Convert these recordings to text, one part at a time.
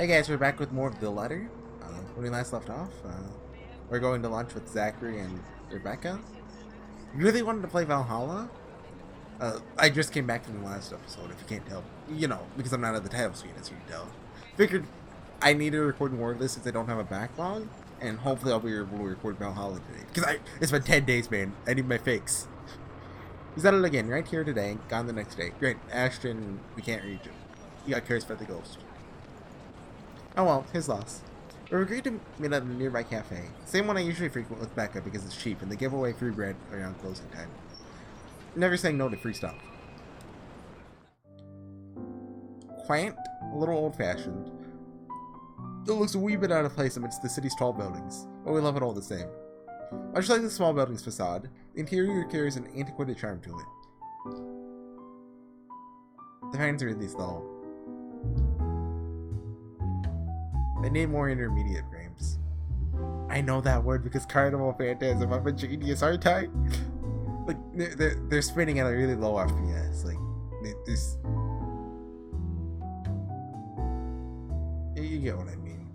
Hey guys, we're back with more of the letter. When we last left off, we're going to lunch with Zachary and Rebecca. You really wanted to play Valhalla? I just came back from the last episode, if you can't tell. You know, because I'm not at the title screen, as you can tell. Figured I need to record more of this since I don't have a backlog, and hopefully I'll be able to record Valhalla today. Because it's been 10 days, man. I need my fix. He's at it again, right here today, gone the next day. Great, Ashton, we can't reach him. He got cursed by the ghost. Oh well, his loss. We agreed to meet at a nearby cafe. Same one I usually frequent with Becca because it's cheap and they give away free bread around closing time. Never saying no to free stuff. Quaint, a little old-fashioned. It looks a wee bit out of place amidst the city's tall buildings, but we love it all the same. Much like the small building's facade, the interior carries an antiquated charm to it. The fans are in these though. They need more intermediate frames. I know that word because Carnival Phantasm, I'm a genius, aren't I? Like, they're spinning at a really low FPS. Like, there's... You get what I mean.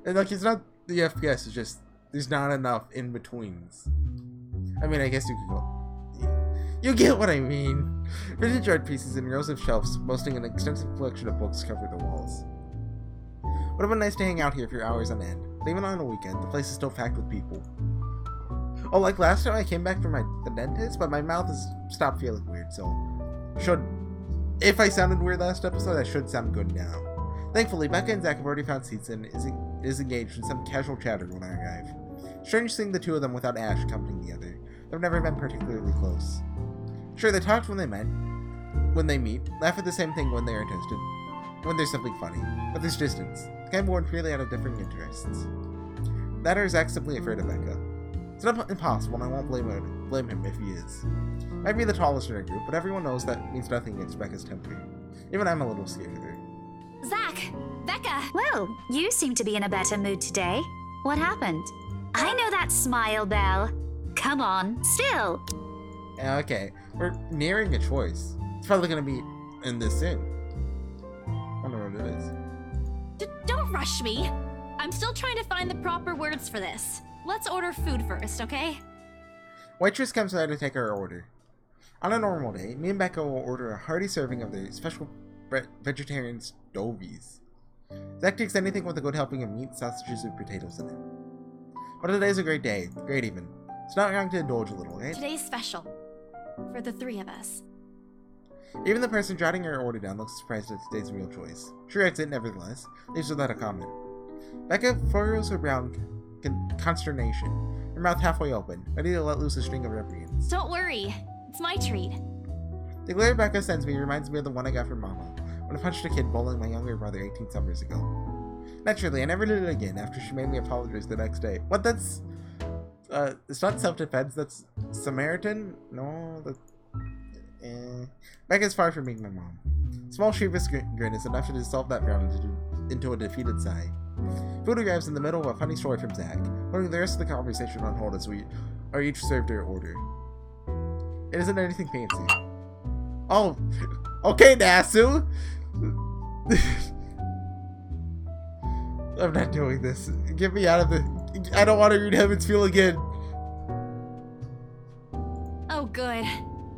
And like, it's not the FPS, it's just, there's not enough in-betweens. I mean, I guess you could go... You get what I mean. Vintage art pieces and rows of shelves boasting an extensive collection of books cover the walls. Would have been nice to hang out here for hours on end, but even on a weekend, the place is still packed with people. Oh, like last time I came back from the dentist, but my mouth has stopped feeling weird, so if I sounded weird last episode, I should sound good now. Thankfully, Becca and Zach have already found seats and is engaged in some casual chatter when I arrive. Strange seeing the two of them without Ash accompanying the other. They've never been particularly close. Sure, they talked when they meet, laugh at the same thing when they are toasted, when there's something funny, but there's distance. The kind born purely out of different interests. That or Zach's simply afraid of Becca. It's not impossible, and I won't blame him if he is. Might be the tallest in our group, but everyone knows that means nothing against Becca's temper. Even I'm a little scared of her. Zach! Becca! Well, you seem to be in a better mood today. What happened? I know that smile, Belle. Come on, still. Okay, we're nearing a choice. It's probably gonna be in this inn. I don't know what it is. Don't rush me. I'm still trying to find the proper words for this. Let's order food first, okay? Waitress comes by to take our order. On a normal day, me and Becca will order a hearty serving of their special vegetarian stovies. Zach takes anything with a good helping of meat, sausages, and potatoes in it. But today's a great day. Great even. It's not wrong to indulge a little, right? Today's special. For the three of us. Even the person jotting her order down looks surprised at today's real choice. She writes it, nevertheless, leaves without a comment. Becca furrows her brow in consternation, her mouth halfway open, ready to let loose a string of reprimands. Don't worry. It's my treat. The glare Becca sends me reminds me of the one I got from Mama, when I punched a kid bullying my younger brother 18 summers ago. Naturally, I never did it again after she made me apologize the next day. What, that's... it's not self-defense, that's Samaritan? No, that's... Becca's far from being my mom. Small sheepish grin is enough to dissolve that frown into a defeated sigh. Food arrives in the middle of a funny story from Zach, putting the rest of the conversation on hold as we are each served our order. It isn't anything fancy. Oh, okay, Nasu! I'm not doing this. Get me out of the... I don't want to read Heaven's Feel again. Oh, good.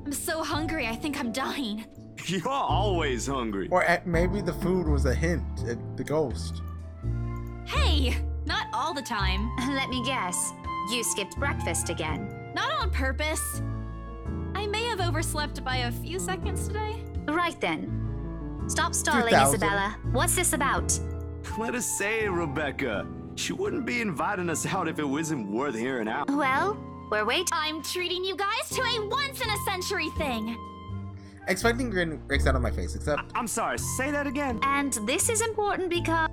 I'm so hungry, I think I'm dying. You're always hungry. Or maybe the food was a hint at the ghost. Hey! Not all the time. Let me guess. You skipped breakfast again. Not on purpose. I may have overslept by a few seconds today. Right then. Stop stalling, 2000. Isabella. What's this about? Let us say, Rebecca, she wouldn't be inviting us out if it wasn't worth hearing out. Well, we're waiting. I'm treating you guys to a once-in-a-century thing. Expecting grin breaks out on my face, except... I'm sorry, say that again. And this is important because...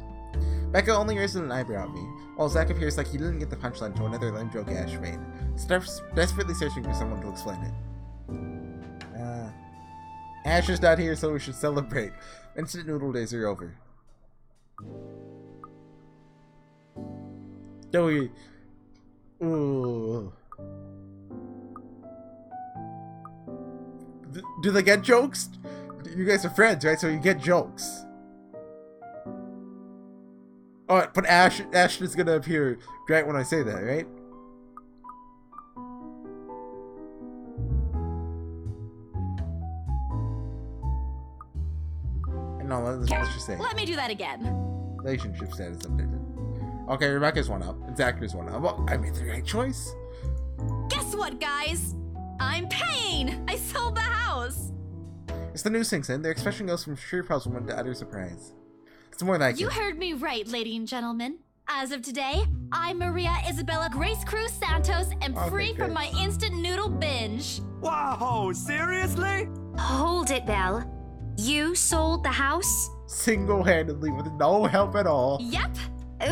Becca only raises an eyebrow at me, while Zach appears like he didn't get the punchline to another lame joke Ash made, desperately searching for someone to explain it. Ash is not here, so we should celebrate. Instant noodle days are over. Joey. Ooh. Do they get jokes? you guys are friends, right? So you get jokes. Oh, but Ashton's gonna appear right when I say that, right? No, let's just say. Let me do that again. Relationship status updated. Okay, Rebecca's one up. Zach's one up. Well, I made the right choice. Guess what, guys? I'm paying! I sold the house! As the news sinks in, the expression goes from sheer puzzlement to utter surprise. It's more like You heard me right, ladies and gentlemen. As of today, I'm Maria Isabella Grace Cruz Santos and free from my instant noodle binge. Wow, seriously? Hold it, Belle. You sold the house? Single-handedly with no help at all. Yep.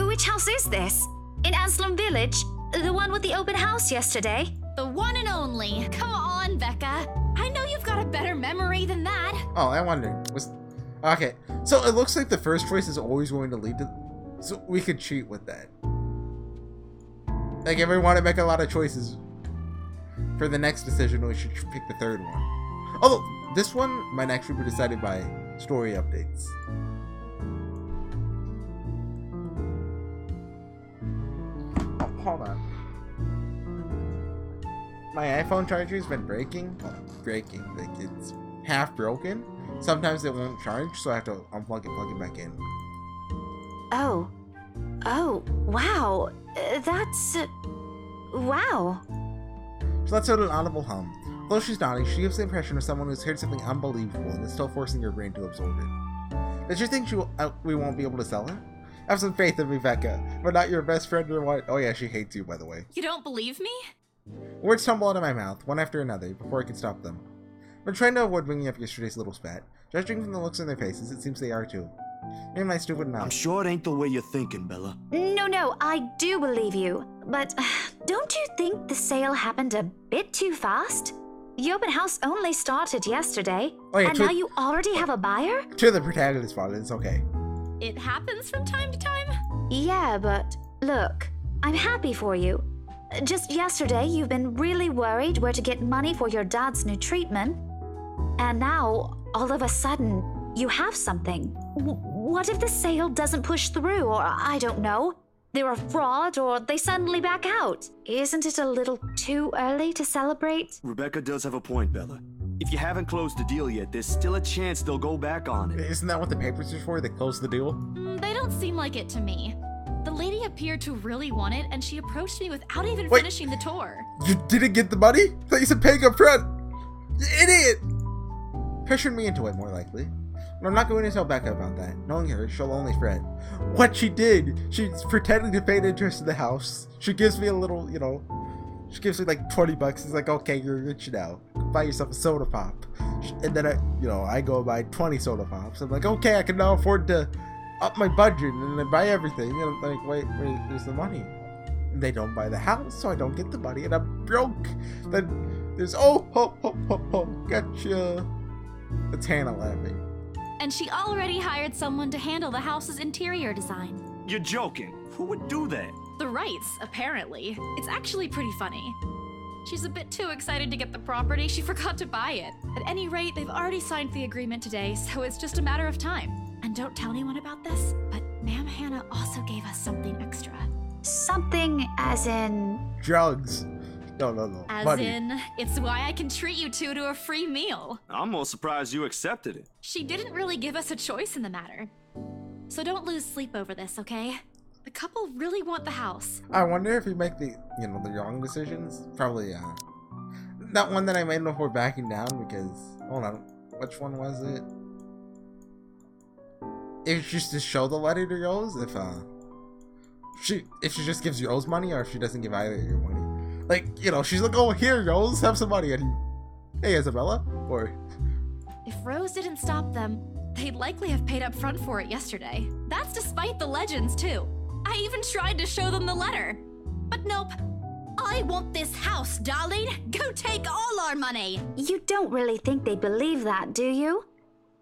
Which house is this? In Anselm Village? The one with the open house yesterday? The one and only. Come on, Becca. I know you've got a better memory than that. Oh, I wonder. Okay, so it looks like the first choice is always going to lead to... So we could cheat with that. Like, if we want to make a lot of choices for the next decision, we should pick the third one. Although, this one might actually be decided by story updates. Oh, hold on. My iPhone charger has been breaking. Well, like it's half broken. Sometimes it won't charge, so I have to unplug it, plug it back in. Oh. Oh, wow. That's... wow. She lets out an audible hum. Though she's nodding, she gives the impression of someone who's heard something unbelievable and is still forcing her brain to absorb it. Does she think we won't be able to sell her? Have some faith in me, Becca. We're not your best friend or what? Oh yeah, she hates you, by the way. You don't believe me? Words tumble out of my mouth, one after another, before I can stop them. I'm trying to avoid bringing up yesterday's little spat. Judging from the looks on their faces, it seems they are too. Maybe my stupid mouth. I'm sure it ain't the way you're thinking, Bella. No, I do believe you. But don't you think the sale happened a bit too fast? The open house only started yesterday, Oh, yeah, and now you already have a buyer? To the protagonist fault, it's okay. It happens from time to time? Yeah, but look, I'm happy for you. Just yesterday, you've been really worried where to get money for your dad's new treatment. And now, all of a sudden, you have something. What if the sale doesn't push through, or I don't know, they're a fraud, or they suddenly back out? Isn't it a little too early to celebrate? Rebecca does have a point, Bella. If you haven't closed the deal yet, there's still a chance they'll go back on it. Isn't that what the papers are for? They close the deal? They don't seem like it to me. The lady appeared to really want it, and she approached me without even Wait. finishing the tour. You didn't get the money? I thought you said paying up front! You idiot! Pressured me into it, more likely. But I'm not going to tell Becca about that. Knowing her, she'll only fret. What she did! She's pretending to pay interest in the house. She gives me a little, she gives me like 20 bucks. It's like, okay, you're rich now. Buy yourself a soda pop. And then I go buy 20 soda pops. I'm like, okay, I can now afford to up my budget and then buy everything. And I'm like, wait, where's the money? And they don't buy the house, so I don't get the money, and I'm broke. Then there's gotcha. It's Hannah laughing. And she already hired someone to handle the house's interior design. You're joking. Who would do that? The Wrights, apparently. It's actually pretty funny. She's a bit too excited to get the property, she forgot to buy it. At any rate, they've already signed the agreement today, so it's just a matter of time. And don't tell anyone about this, but Ma'am Hannah also gave us something extra. Something as in... Drugs. No. As money. in, it's why I can treat you two to a free meal. I'm more surprised you accepted it. She didn't really give us a choice in the matter. So don't lose sleep over this, okay? The couple really want the house. I wonder if you make the wrong decisions. Probably, Not one that I made before backing down, because... Hold on. Which one was it? If just to show the letter to Rose, if she just gives Rose money, or if she doesn't give either of your money. Like, she's like, oh, here, Rose, have some money. And hey, Isabella. Or... If Rose didn't stop them, they'd likely have paid up front for it yesterday. That's despite the legends, too. I even tried to show them the letter. But nope. I want this house, darling. Go take all our money. You don't really think they believe that, do you?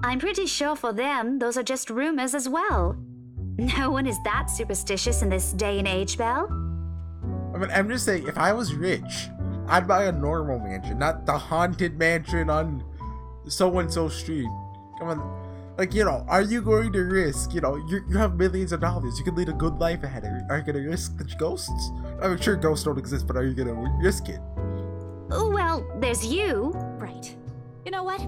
I'm pretty sure for them, those are just rumors as well. No one is that superstitious in this day and age, Belle. I mean, I'm just saying, if I was rich, I'd buy a normal mansion, not the haunted mansion on so-and-so street. Come on. Like, you know, are you going to risk, you know, you have millions of dollars, you can lead a good life ahead. Are you going to risk the ghosts? I'm sure ghosts don't exist, but are you going to risk it? Well, there's you. Right. You know what?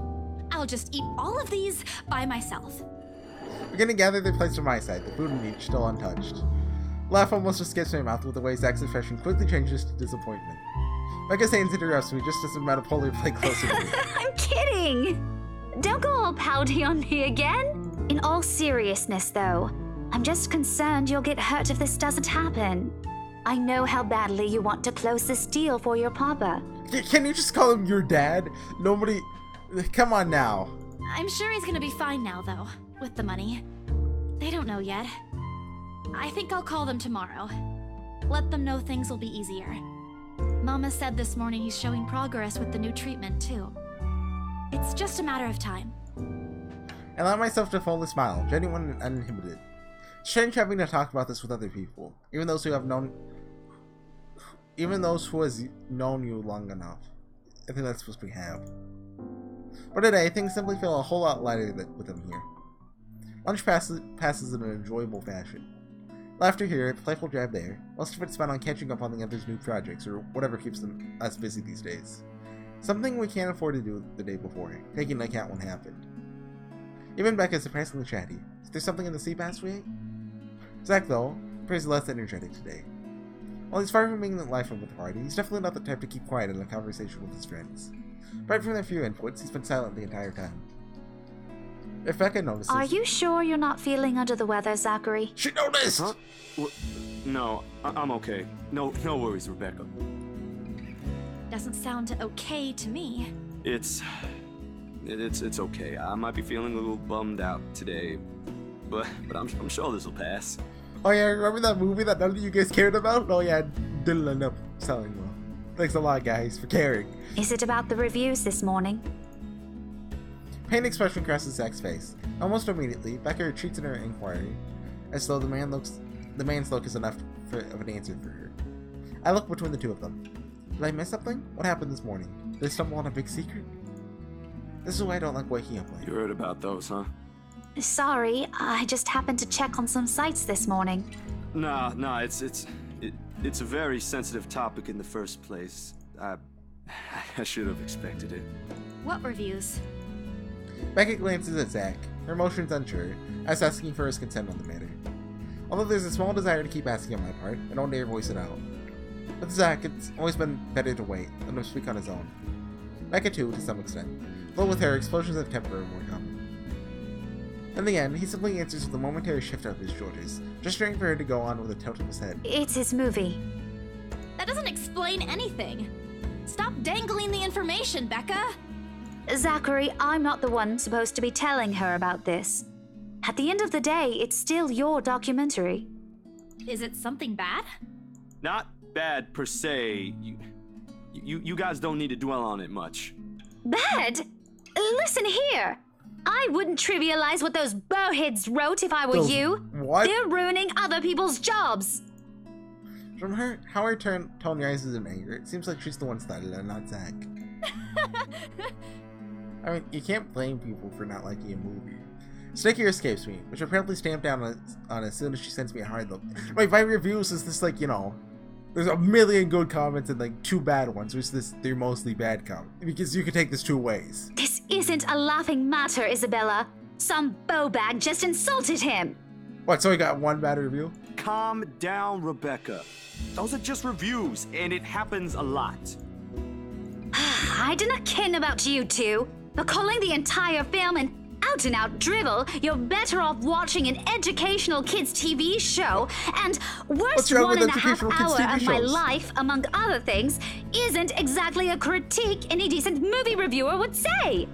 I'll just eat all of these by myself. We're gonna gather their plates from my side, the food and each still untouched. Laugh almost escapes my mouth with the way Zach's expression quickly changes to disappointment. Becca's hands interrupts me just as I'm about to pull her plate closer to me. I'm kidding. Don't go all pouty on me again. In all seriousness, though, I'm just concerned you'll get hurt if this doesn't happen. I know how badly you want to close this deal for your papa. Can you just call him your dad? Nobody... Come on now. I'm sure he's gonna be fine now, though, with the money. They don't know yet. I think I'll call them tomorrow. Let them know things will be easier. Mama said this morning he's showing progress with the new treatment, too. It's just a matter of time. I allow myself to fully smile, genuine and uninhibited. It's strange having to talk about this with other people, even those who has known you long enough. I think that's what we have. But today, things simply feel a whole lot lighter with them here. Lunch passes in an enjoyable fashion. Laughter here, playful jab there, most of it spent on catching up on the others' new projects, or whatever keeps us busy these days. Something we can't afford to do the day before, taking into account what happened. Even Becca is surprisingly chatty. Is there something in the sea bass we ate? Zach, though, appears less energetic today. While he's far from being the life of the party, he's definitely not the type to keep quiet in a conversation with his friends. Right from their few inputs, he's been silent the entire time. If Becca notices... Are you sure you're not feeling under the weather, Zachary? She noticed! Huh? No, I'm okay. No worries, Rebecca. Doesn't sound okay to me. It's okay. I might be feeling a little bummed out today, but I'm sure this will pass. Oh yeah, remember that movie that none of you guys cared about? Oh yeah, didn't end up selling well. Thanks a lot, guys, for caring. Is it about the reviews this morning? Pain expression crosses Zach's face. Almost immediately, Becca retreats in her inquiry, as though the man's look is enough of an answer for her. I look between the two of them. Did I miss something? What happened this morning? Did I stumble on a big secret? This is why I don't like waking up late. You heard about those, huh? Sorry, I just happened to check on some sites this morning. Nah, it's a very sensitive topic in the first place. I should have expected it. What reviews? Becca glances at Zach, her emotions unsure, as asking for his consent on the matter. Although there's a small desire to keep asking on my part, I don't dare voice it out. With Zach, it's always been better to wait than to speak on his own. Becca too, to some extent, though with her, explosions of temper are more common. In the end, he simply answers with a momentary shift of his shoulders, gesturing for her to go on with a tilt of his head. It's his movie. That doesn't explain anything. Stop dangling the information, Becca! Zachary, I'm not the one supposed to be telling her about this. At the end of the day, it's still your documentary. Is it something bad? Not bad per se. You guys don't need to dwell on it much. Bad? Listen here. I wouldn't trivialize what those bowheads wrote if I were you. What? They're ruining other people's jobs. From how her tone rises in anger, it seems like she's the one started it, not Zach. I mean, you can't blame people for not liking a movie. Stickier escapes me, which apparently stamped down on as soon as she sends me a hard look. Wait, 5 reviews is this like, you know, there's a million good comments and like 2 bad ones, which they're mostly bad comments. Because you could take this 2 ways. This isn't a laughing matter, Isabella. Some bowbag just insulted him. What, so he got 1 bad review? Calm down, Rebecca. Those are just reviews, and it happens a lot. I do not ken about you two, but calling the entire film an out-and-out dribble, you're better off watching an educational kids TV show, and worst 1.5 hour of my life, among other things, isn't exactly a critique any decent movie reviewer would say.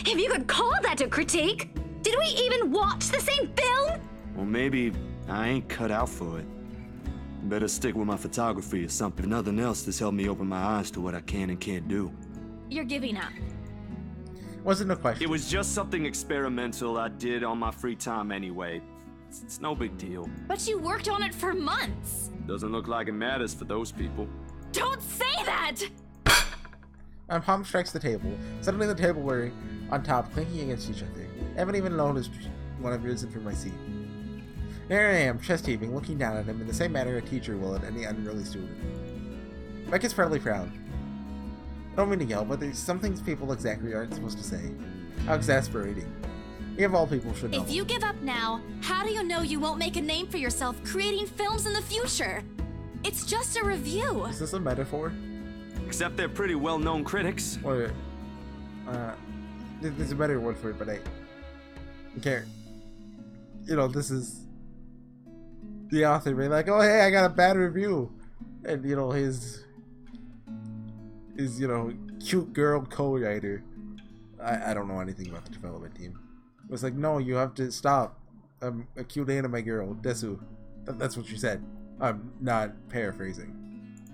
If you could call that a critique, did we even watch the same film? Well, maybe I ain't cut out for it. Better stick with my photography or something. Nothing else that's helped me open my eyes to what I can and can't do. You're giving up. Wasn't a question. It was just something experimental I did on my free time anyway. It's no big deal. But you worked on it for months. Doesn't look like it matters for those people. Don't say that! Palm strikes the table. Suddenly the tableware on top clinking against each other. I haven't even noticed when I've risen from my seat. There I am, chest heaving, looking down at him in the same manner a teacher will at any unruly student. Becca's probably proud. I don't mean to yell, but there's some things people like Zachary aren't supposed to say. How exasperating. We of all people should know. If you give up now, how do you know you won't make a name for yourself creating films in the future? It's just a review. Is this a metaphor? Except they're pretty well-known critics. Or, there's a better word for it, but I can't. You know, this is the author being like, oh hey, I got a bad review. And, you know, his you know, cute girl co-writer. I don't know anything about the development team. It was like, no, you have to stop. I'm a cute anime girl, Desu. That's what she said. I'm not paraphrasing.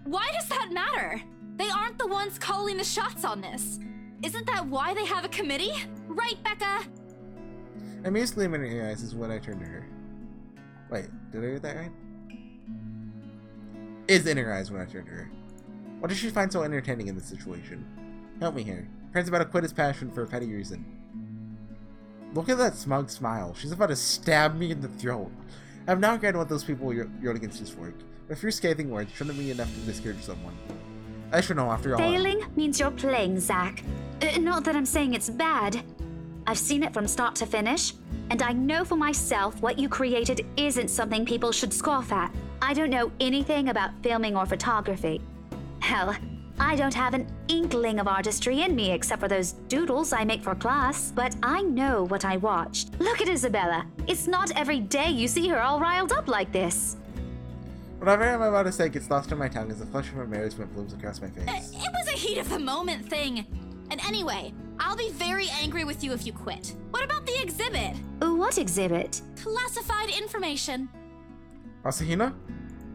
Why does that matter? They aren't the ones calling the shots on this. Isn't that why they have a committee? Right, Becca? Amused gleam in her eyes is when I turned to her. Wait, did I read that right? Is in her eyes when I turned to her. What does she find so entertaining in this situation? Help me here. Prince's about to quit his passion for a petty reason. Look at that smug smile. She's about to stab me in the throat. I've now read what those people wrote against his work. But a few scathing words shouldn't be enough to discourage someone. I should know after all. Failing means you're playing, Zach. Not that I'm saying it's bad. I've seen it from start to finish, and I know for myself what you created isn't something people should scoff at. I don't know anything about filming or photography. Hell, I don't have an inkling of artistry in me except for those doodles I make for class, but I know what I watched. Look at Isabella. It's not every day you see her all riled up like this. Whatever I'm about to say gets lost in my tongue as the flush of embarrassment blooms across my face. It was a heat of the moment thing. And anyway, I'll be very angry with you if you quit. What about the exhibit? What exhibit? Classified information. Asahina?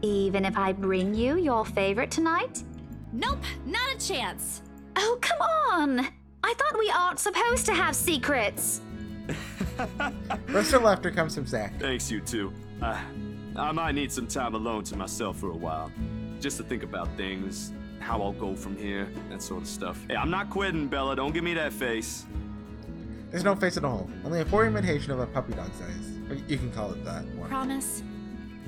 Even if I bring you your favorite tonight? Nope, not a chance. Oh, come on! I thought we aren't supposed to have secrets. Burst of laughter comes from Zach. Thanks, you two. I might need some time alone to myself for a while. Just to think about things, how I'll go from here, that sort of stuff. Hey, I'm not quitting, Bella. Don't give me that face. There's no face at all. Only a poor imitation of a puppy dog's eyes. Or you can call it that one. Promise?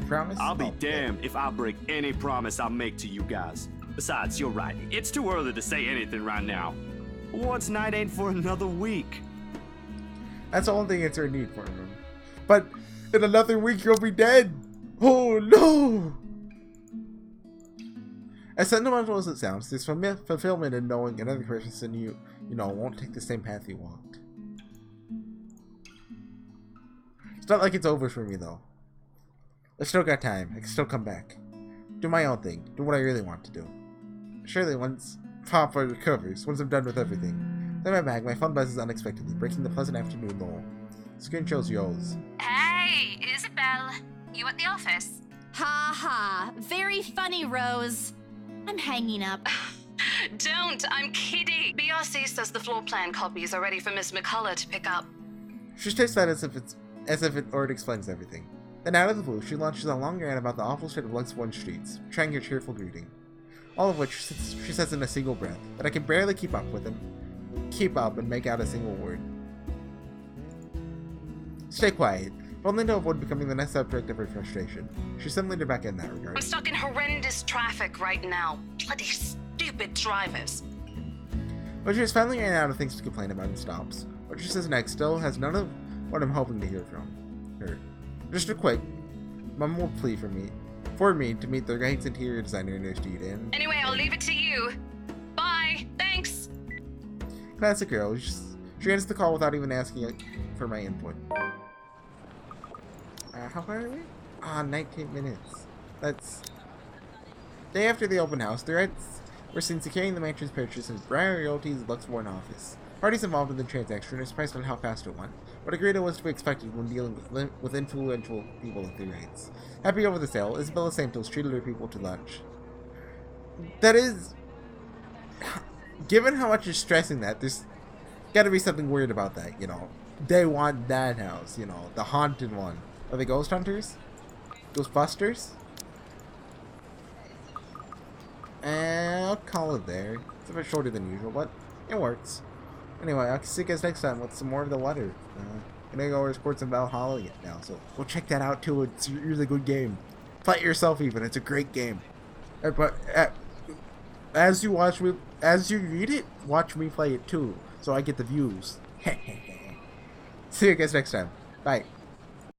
Promise? I'll be Oh, damned if I break any promise I make to you guys. Besides, you're right. It's too early to say anything right now. What's night ain't for another week. That's the only thing it's our need for him. But in another week, you'll be dead. Oh no! As sentimental as it sounds, there's fulfillment in knowing another person you know won't take the same path you walked. It's not like it's over for me though. I still got time. I can still come back. Do my own thing. Do what I really want to do. Surely once Papa recovers, once I'm done with everything. Then my bag, my phone buzzes unexpectedly, breaking the pleasant afternoon lull. Screen shows Yo's. Hey, Isabel. You at the office? Ha ha. Very funny, Rose. I'm hanging up. Don't, I'm kidding. BRC says the floor plan copies are ready for Miss McCullough to pick up. She states that as if it already explains everything. Then out of the blue, she launches a long rant about the awful state of Luxborn streets, trying her cheerful greeting. All of which she says in a single breath, that I can barely keep up and make out a single word. Stay quiet, but only to avoid becoming the next subject of her frustration. She's similar to Becca in that regard. I'm stuck in horrendous traffic right now. Bloody stupid drivers. But she has finally ran out of things to complain about and stops. What she says next still has none of what I'm hoping to hear from her. Just a quick, Mom will plea for me to meet the right interior designer in her street and... Anyway, I'll leave it to you. Bye. Thanks. Classic girl. She ends the call without even asking for my input. How far are we? 19 minutes. That's... Day after the open house, the Reds were seen securing the mansion's purchase in Brian Realty's Luxborn office. Parties involved in the transaction are surprised on how fast it went, but agreed it was to be expected when dealing with influential people like the Reds. Happy over the sale, Isabella Santos treated her people to lunch. That is... Given how much you're stressing that, there's gotta be something weird about that, you know. They want that house, you know, the haunted one. Are they ghost hunters? Ghostbusters? And I'll call it there. It's a bit shorter than usual, but it works. Anyway, I'll see you guys next time with some more of the letter. Gonna go over Sports in Valhalla yet now, so go check that out too. It's a really good game. Play it yourself even. It's a great game. But as you read it, watch me play it too, so I get the views. See you guys next time. Bye.